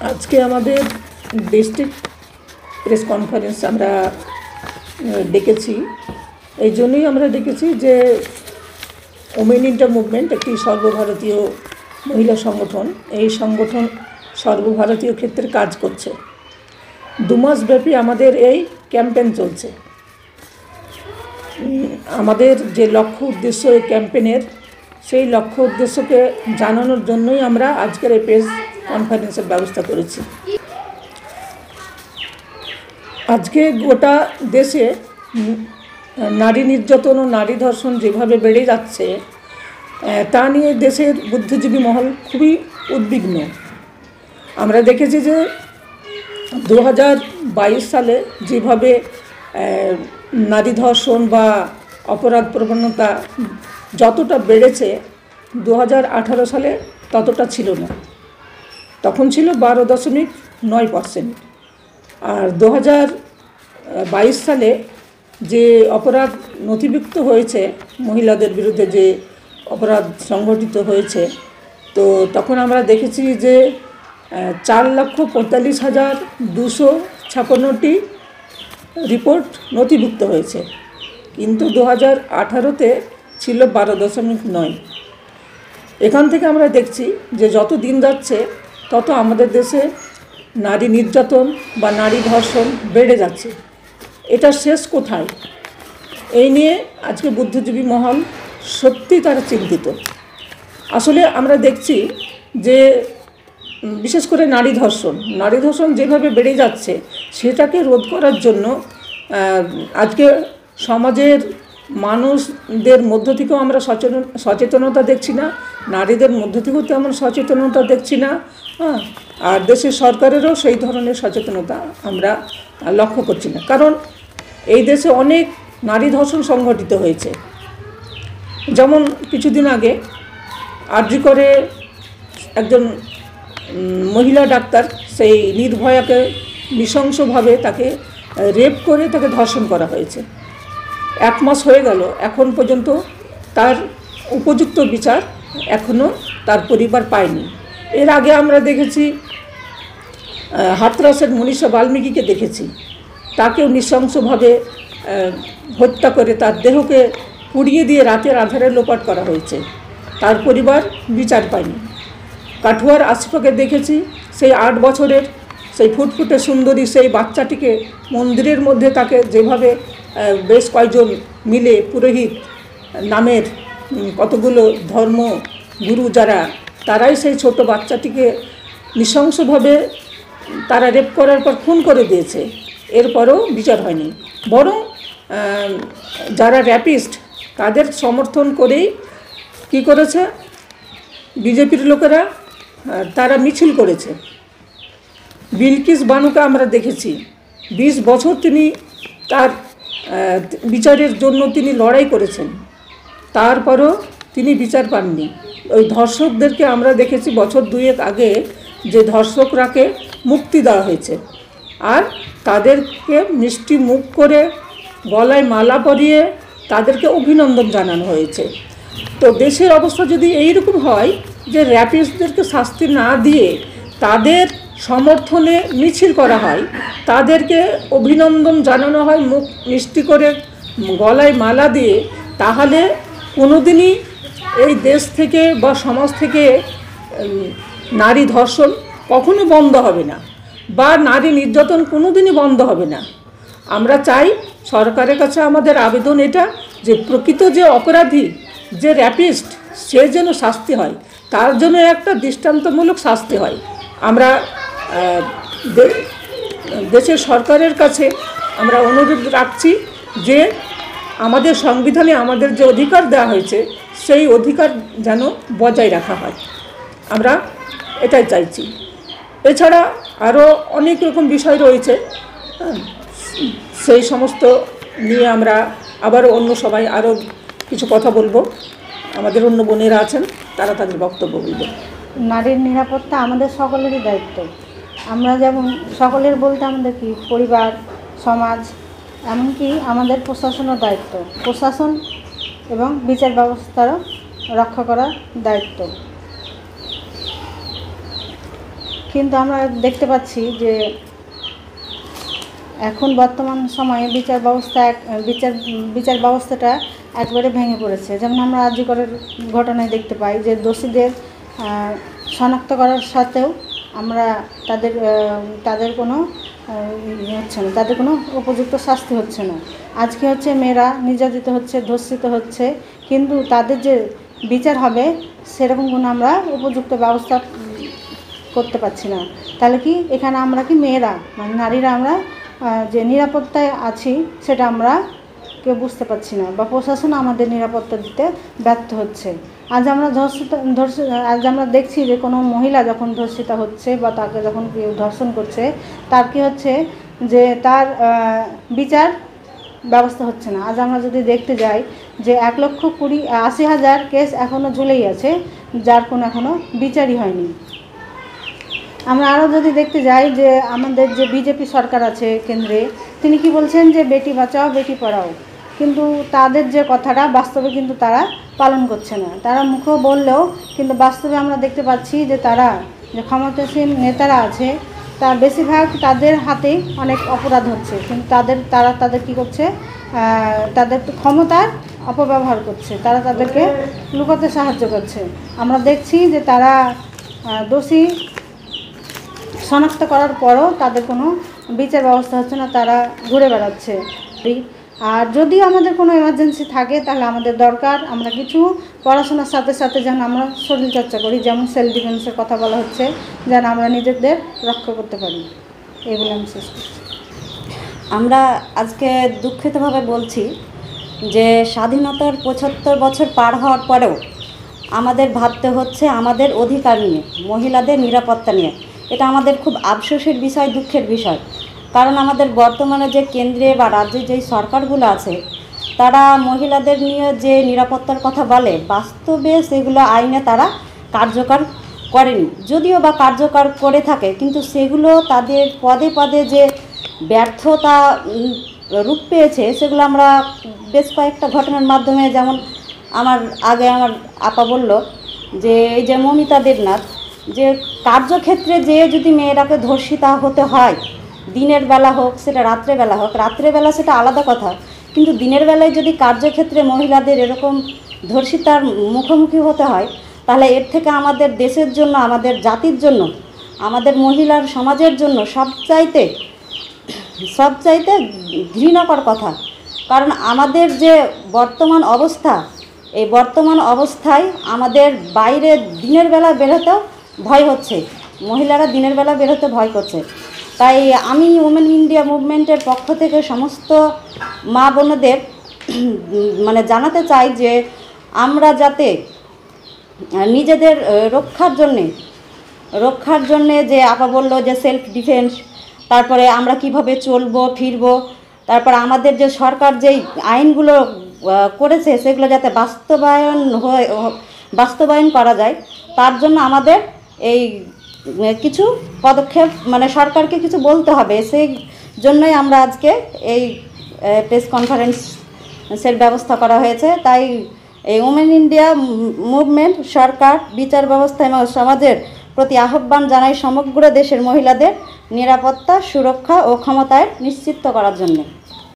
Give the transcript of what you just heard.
আজকে আমাদের district press conference আমরা ডেকেছি। এই জন্যই আমরা ডেকেছি যে ওমেন ইন্টার মুভমেন্ট একটি সর্বভারতীয় মহিলা সংগঠন। এই সংগঠন সর্বভারতীয় ক্ষেত্রে কাজ করছে। 2 মাসব্যাপী আমাদের এই ক্যাম্পেইন চলছে। আমাদের যে লক্ষ্য উদ্দেশ্য এই ক্যাম্পেইনের, সেই লক্ষ্য উদ্দেশ্যকে জানানোর জন্যই আমরা আজকের এই প্রেস কনফারেন্সের ব্যবস্থা করেছি। আজকে গোটা দেশে নারী নির্যাতন ও নারী ধর্ষণ যেভাবে বেড়ে যাচ্ছে, তা নিয়ে দেশের বুদ্ধিজীবী মহল খুবই উদ্বিগ্ন। আমরা দেখেছি যে 2022 সালে যেভাবে নারী ধর্ষণ বা অপরাধ প্রবণতা যতটা বেড়েছে, 2018 সালে ততটা ছিল না। তখন ছিল 12.9%। আর 2022 সালে যে অপরাধ নথিভুক্ত হয়েছে, মহিলাদের বিরুদ্ধে যে অপরাধ সংঘটিত হয়েছে, তো তখন আমরা দেখেছি যে 4,45,256টি রিপোর্ট নথিভুক্ত হয়েছে, কিন্তু 2018-তে ছিল 12.9। এখান থেকে আমরা দেখছি যে যত দিন যাচ্ছে তত আমাদের দেশে নারী নির্যাতন বা নারী ধর্ষণ বেড়ে যাচ্ছে। এটা শেষ কোথায়? এই নিয়ে আজকে বুদ্ধিজীবী মহল সত্যি তারা চিন্তিত। আসলে আমরা দেখছি যে বিশেষ করে নারী ধর্ষণ যেভাবে বেড়ে যাচ্ছে, সেটাকে রোধ করার জন্য আজকে সমাজের মানুষদের মধ্য থেকেও আমরা সচেতনতা দেখছি না, নারীদের মধ্য থেকেও তেমন সচেতনতা দেখছি না, আর দেশের সরকারেরও সেই ধরনের সচেতনতা আমরা লক্ষ্য করছি না। কারণ এই দেশে অনেক নারী ধর্ষণ সংঘটিত হয়েছে। যেমন কিছুদিন আগে আরজি করে একজন মহিলা ডাক্তার, সেই নির্ভয়াকে নৃশংসভাবে তাকে রেপ করে তাকে ধর্ষণ করা হয়েছে। 1 মাস হয়ে গেল, এখন পর্যন্ত তার উপযুক্ত বিচার এখনও তার পরিবার পায়নি। এর আগে আমরা দেখেছি হাতরাসের মনীষা বাল্মীকিকে দেখেছি, তাকেও নৃশংসভাবে হত্যা করে তার দেহকে পুড়িয়ে দিয়ে রাতের আঁধারে লোপাট করা হয়েছে, তার পরিবার বিচার পায়নি। কাঠুয়ার আশপাশে দেখেছি সেই 8 বছরের সেই ফুটফুটে সুন্দরী সেই বাচ্চাটিকে মন্দিরের মধ্যে তাকে যেভাবে বেশ কয়েকজন মিলে, পুরোহিত নামের কতগুলো ধর্মগুরু যারা, তারাই সেই ছোট বাচ্চাটিকে নৃশংসভাবে তারা রেপ করার পর খুন করে দিয়েছে। এরপরও বিচার হয়নি, বরং যারা র্যাপিস্ট তাদের সমর্থন করেই কি করেছে বিজেপির লোকেরা, তারা মিছিল করেছে। বিলকিস বানুকে আমরা দেখেছি 20 বছর তিনি তার বিচারের জন্য তিনি লড়াই করেছেন, তারপরও তিনি বিচার পাননি। ওই ধর্ষকদেরকে আমরা দেখেছি বছর 2 আগে যে ধর্ষকরাকে মুক্তি দেওয়া হয়েছে, আর তাদেরকে মিষ্টি মুখ করে গলায় মালা পরিয়ে তাদেরকে অভিনন্দন জানানো হয়েছে। তো দেশের অবস্থা যদি এইরকম হয় যে র্যাপিস্টদেরকে শাস্তি না দিয়ে তাদের সমর্থনে মিছিল করা হয়, তাদেরকে অভিনন্দন জানানো হয় মুখ মিষ্টি করে গলায় মালা দিয়ে, তাহলে কোনোদিনই এই দেশ থেকে বা সমাজ থেকে নারী ধর্ষণ কখনো বন্ধ হবে না, বা নারী নির্যাতন কোনোদিনই বন্ধ হবে না। আমরা চাই, সরকারের কাছে আমাদের আবেদন এটা, যে প্রকৃত যে অপরাধী, যে র্যাপিস্ট, সে যেন শাস্তি হয়, তার জন্য একটা দৃষ্টান্তমূলক শাস্তি হয়। আমরা দেশের সরকারের কাছে আমরা অনুরোধ রাখছি যে আমাদের সংবিধানে আমাদের যে অধিকার দেওয়া হয়েছে, সেই অধিকার যেন বজায় রাখা হয়, আমরা এটাই চাইছি। এছাড়া আরও অনেক রকম বিষয় রয়েছে, সেই সমস্ত নিয়ে আমরা আবারও অন্য সবাই আরও কিছু কথা বলবো। আমাদের অন্য বোনেরা আছেন, তারা তাদের বক্তব্য বলবেন। নারীর নিরাপত্তা আমাদের সকলেরই দায়িত্ব। আমরা যেমন সকলের বলতে আমাদের কি পরিবার, সমাজ, এমনকি আমাদের প্রশাসনের দায়িত্ব, প্রশাসন এবং বিচার ব্যবস্থারও রক্ষা করার দায়িত্ব। কিন্তু আমরা দেখতে পাচ্ছি যে এখন বর্তমান সময়ে বিচার ব্যবস্থাটা একবারে ভেঙে পড়েছে। যেমন আমরা আজিকরের ঘটনায় দেখতে পাই যে দোষীদের শনাক্ত করার সাথেও আমরা তাদের কোনো হচ্ছে না, তাদের কোনো উপযুক্ত শাস্তি হচ্ছে না। আজকে হচ্ছে মেয়েরা নির্যাতিত হচ্ছে, ধর্ষিত হচ্ছে, কিন্তু তাদের যে বিচার হবে সেরকম কোনো আমরা উপযুক্ত ব্যবস্থা করতে পারছি না। তাহলে কি এখানে আমরা কি মেয়েরা মানে নারীরা আমরা যে নিরাপত্তায় আছি সেটা আমরা কেউ বুঝতে পারছি না, বা প্রশাসন আমাদের নিরাপত্তা দিতে ব্যর্থ হচ্ছে। আজ আমরা দেখছি যে কোনো মহিলা যখন ধর্ষিতা হচ্ছে বা তাকে যখন কেউ ধর্ষণ করছে, তার কি হচ্ছে যে তার বিচার ব্যবস্থা হচ্ছে না। আজ আমরা যদি দেখতে যাই যে 1,80,000 কেস এখনও ঝুলেই আছে, যার কোনো এখনও বিচারই হয়নি। আমরা আরও যদি দেখতে যাই যে আমাদের যে বিজেপি সরকার আছে কেন্দ্রে, তিনি কি বলছেন যে বেটি বাঁচাও বেটি পড়াও, কিন্তু তাদের যে কথাটা বাস্তবে কিন্তু তারা পালন করছে না। তারা মুখেও বললেও কিন্তু বাস্তবে আমরা দেখতে পাচ্ছি যে তারা যে ক্ষমতাসীন নেতারা আছে তা বেশিরভাগ তাদের হাতেই অনেক অপরাধ হচ্ছে, কিন্তু তাদের কী করছে, তাদের ক্ষমতার অপব্যবহার করছে, তারা তাদেরকে লুকাতে সাহায্য করছে। আমরা দেখছি যে তারা দোষী শনাক্ত করার পরও তাদের কোনো বিচার ব্যবস্থা হচ্ছে না, তারা ঘুরে বেড়াচ্ছে। আর যদি আমাদের কোনো এমার্জেন্সি থাকে তাহলে আমাদের দরকার আমরা কিছু পড়াশোনার সাথে সাথে যেন আমরা শরীরচর্চা করি, যেমন সেলফ ডিফেন্সের কথা বলা হচ্ছে, যেন আমরা নিজেদের রক্ষা করতে পারি। এগুলো আমি শেষ করছি। আমরা আজকে দুঃখিতভাবে বলছি যে স্বাধীনতার 75 বছর পার হওয়ার পরেও আমাদের ভাবতে হচ্ছে আমাদের অধিকার নিয়ে, মহিলাদের নিরাপত্তা নিয়ে। এটা আমাদের খুব আফসোসের বিষয়, দুঃখের বিষয়। কারণ আমাদের বর্তমানে যে কেন্দ্রে বা রাজ্যে যেই সরকারগুলো আছে তারা মহিলাদের নিয়ে যে নিরাপত্তার কথা বলে, বাস্তবে সেগুলো আইনে তারা কার্যকর করেনি। যদিও বা কার্যকর করে থাকে, কিন্তু সেগুলো তাদের পদে পদে যে ব্যর্থতা রূপ পেয়েছে সেগুলো আমরা বেশ কয়েকটা ঘটনার মাধ্যমে, যেমন আমার আপা বলল যে এই যে মমিতা দেবনাথ, যে কার্যক্ষেত্রে যে যদি মেয়েরাকে ধর্ষিতা হতে হয়, দিনের বেলা হোক সেটা রাত্রেবেলা হোক, রাত্রেবেলা সেটা আলাদা কথা, কিন্তু দিনের বেলায় যদি কার্যক্ষেত্রে মহিলাদের এরকম ধর্ষিতার মুখোমুখি হতে হয়, তাহলে এর থেকে আমাদের দেশের জন্য, আমাদের জাতির জন্য, আমাদের মহিলার সমাজের জন্য সবচাইতে ঘৃণাকর কথা। কারণ আমাদের যে বর্তমান অবস্থা, এই বর্তমান অবস্থায় আমাদের বাইরে দিনের বেলা বেরোতেও ভয় হচ্ছে, মহিলারা দিনের বেলা বেরোতে ভয় করছে। তাই আমি উমেন ইন্ডিয়া মুভমেন্টের পক্ষ থেকে সমস্ত মা বোনদের মানে জানাতে চাই যে আমরা যাতে নিজেদের রক্ষার জন্যে যে আপা বললো যে সেলফ ডিফেন্স, তারপরে আমরা কিভাবে চলবো ফিরবো, তারপর আমাদের যে সরকার যেই আইনগুলো করেছে সেগুলো যাতে বাস্তবায়ন করা যায়, তার জন্য আমাদের এই কিছু পদক্ষেপ মানে সরকারকে কিছু বলতে হবে। সেই জন্যই আমরা আজকে এই প্রেস কনফারেন্সের ব্যবস্থা করা হয়েছে। তাই এই উমেন ইন্ডিয়া মুভমেন্ট সরকার, বিচার ব্যবস্থা এবং সমাজের প্রতি আহ্বান জানাই সমগ্র দেশের মহিলাদের নিরাপত্তা, সুরক্ষা ও ক্ষমতায়ন নিশ্চিত করার জন্য।